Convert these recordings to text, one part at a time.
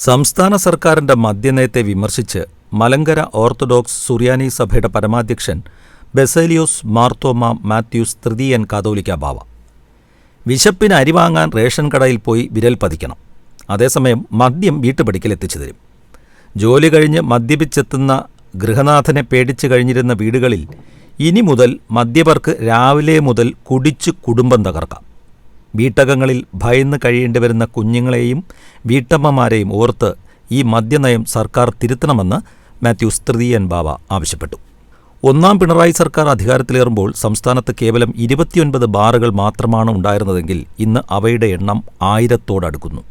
സംസ്ഥാന സർക്കാരിന്റെ മദ്യനയത്തെ വിമർശിച്ച് മലങ്കര ഓർത്തഡോക്സ് സുറിയാനി സഭയുടെ പരമാധ്യക്ഷൻ ബസേലിയോസ് മാർത്തോമാ മാത്യൂസ് തൃതീയൻ കാതോലിക്കാ ബാവ. വിശപ്പിന് അരി വാങ്ങാൻ റേഷൻ കടയിൽ പോയി വിരൽ പതിക്കണം. അതേസമയം മദ്യം വീട്ടുപടിക്കൽ എത്തിച്ചു തരും. ജോലി കഴിഞ്ഞ് മദ്യപിച്ചെത്തുന്ന ഗൃഹനാഥനെ പേടിച്ചു കഴിഞ്ഞിരുന്ന വീടുകളിൽ ഇനി മുതൽ മദ്യപർക്ക് രാവിലെ മുതൽ കുടിച്ച് കുടുംബം തകർക്കാം. വീട്ടകങ്ങളിൽ ഭയന്ന് കഴിയേണ്ടി വരുന്ന കുഞ്ഞുങ്ങളെയും വീട്ടമ്മമാരെയും ഓർത്ത് ഈ മദ്യനയം സർക്കാർ തിരുത്തണമെന്ന് മാത്യൂസ് തൃതീയൻ ബാവ ആവശ്യപ്പെട്ടു. ഒന്നാം പിണറായി സർക്കാർ അധികാരത്തിലേറുമ്പോൾ സംസ്ഥാനത്ത് കേവലം 29 ബാറുകൾ മാത്രമാണ് ഉണ്ടായിരുന്നതെങ്കിൽ ഇന്ന് അവയുടെ എണ്ണം 1000-ഓടടുക്കുന്നു.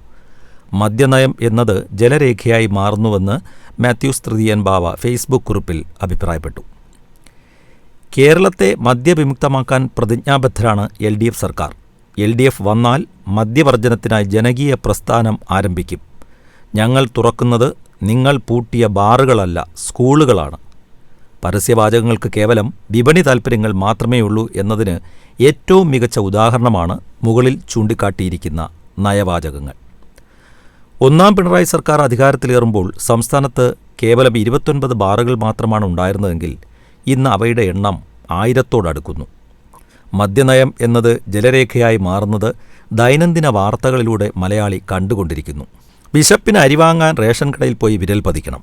മദ്യനയം എന്നത് ജലരേഖയായി മാറുന്നുവെന്ന് മാത്യൂസ് തൃതീയൻ ബാവ ഫേസ്ബുക്ക് കുറിപ്പിൽ അഭിപ്രായപ്പെട്ടു. കേരളത്തെ മദ്യവിമുക്തമാക്കാൻ പ്രതിജ്ഞാബദ്ധരാണ് LDF സർക്കാർ. LDF വന്നാൽ മദ്യവർജനത്തിനായി ജനകീയ പ്രസ്ഥാനം ആരംഭിക്കും. ഞങ്ങൾ തുറക്കുന്നത് നിങ്ങൾ പൂട്ടിയ ബാറുകളല്ല, സ്കൂളുകളാണ്. പരസ്യവാചകങ്ങൾക്ക് കേവലം വിപണി താൽപ്പര്യങ്ങൾ മാത്രമേയുള്ളൂ എന്നതിന് ഏറ്റവും മികച്ച ഉദാഹരണമാണ് മുകളിൽ ചൂണ്ടിക്കാട്ടിയിരിക്കുന്ന നയവാചകങ്ങൾ. ഒന്നാം പിണറായി സർക്കാർ അധികാരത്തിലേറുമ്പോൾ സംസ്ഥാനത്ത് കേവലം 29 ബാറുകൾ മാത്രമാണ് ഉണ്ടായിരുന്നതെങ്കിൽ ഇന്ന് അവയുടെ എണ്ണം 1000-ഓടടുക്കുന്നു. മദ്യനയം എന്നത് ജലരേഖയായി മാറുന്നത് ദൈനംദിന വാർത്തകളിലൂടെ മലയാളി കണ്ടുകൊണ്ടിരിക്കുന്നു. വിശപ്പിന് അരിവാങ്ങാൻ റേഷൻ കടയിൽ പോയി വിരൽ പതിക്കണം.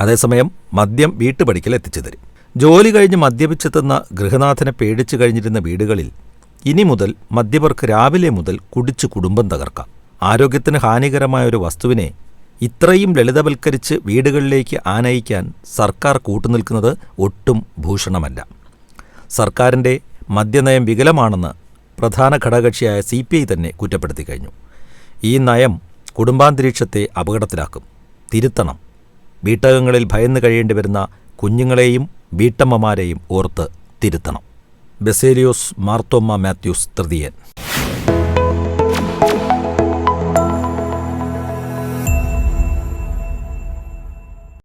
അതേസമയം മദ്യം വീട്ടുപടിക്കൽ എത്തിച്ചു തരും. ജോലി കഴിഞ്ഞ് മദ്യപിച്ചെത്തുന്ന ഗൃഹനാഥനെ പേടിച്ചു കഴിഞ്ഞിരുന്ന വീടുകളിൽ ഇനി മുതൽ മദ്യപർക്ക് രാവിലെ മുതൽ കുടിച്ച് കുടുംബം തകർക്കാം. ആരോഗ്യത്തിന് ഹാനികരമായ ഒരു വസ്തുവിനെ ഇത്രയും ലളിതവൽക്കരിച്ച് വീടുകളിലേക്ക് ആനയിക്കാൻ സർക്കാർ കൂട്ടുനിൽക്കുന്നത് ഒട്ടും ഭൂഷണമല്ല. സർക്കാരിൻ്റെ മദ്യനയം വികലമാണെന്ന് പ്രധാന ഘടകകക്ഷിയായ CPI തന്നെ കുറ്റപ്പെടുത്തി കഴിഞ്ഞു. ഈ നയം കുടുംബാന്തരീക്ഷത്തെ അപകടത്തിലാക്കും. തിരുത്തണം. വീട്ടകങ്ങളിൽ ഭയന്ന് കഴിയേണ്ടി വരുന്ന കുഞ്ഞുങ്ങളെയും വീട്ടമ്മമാരെയും ഓർത്ത് തിരുത്തണം. ബസേലിയോസ് മാർത്തോമാ മാത്യൂസ് തൃതീയൻ.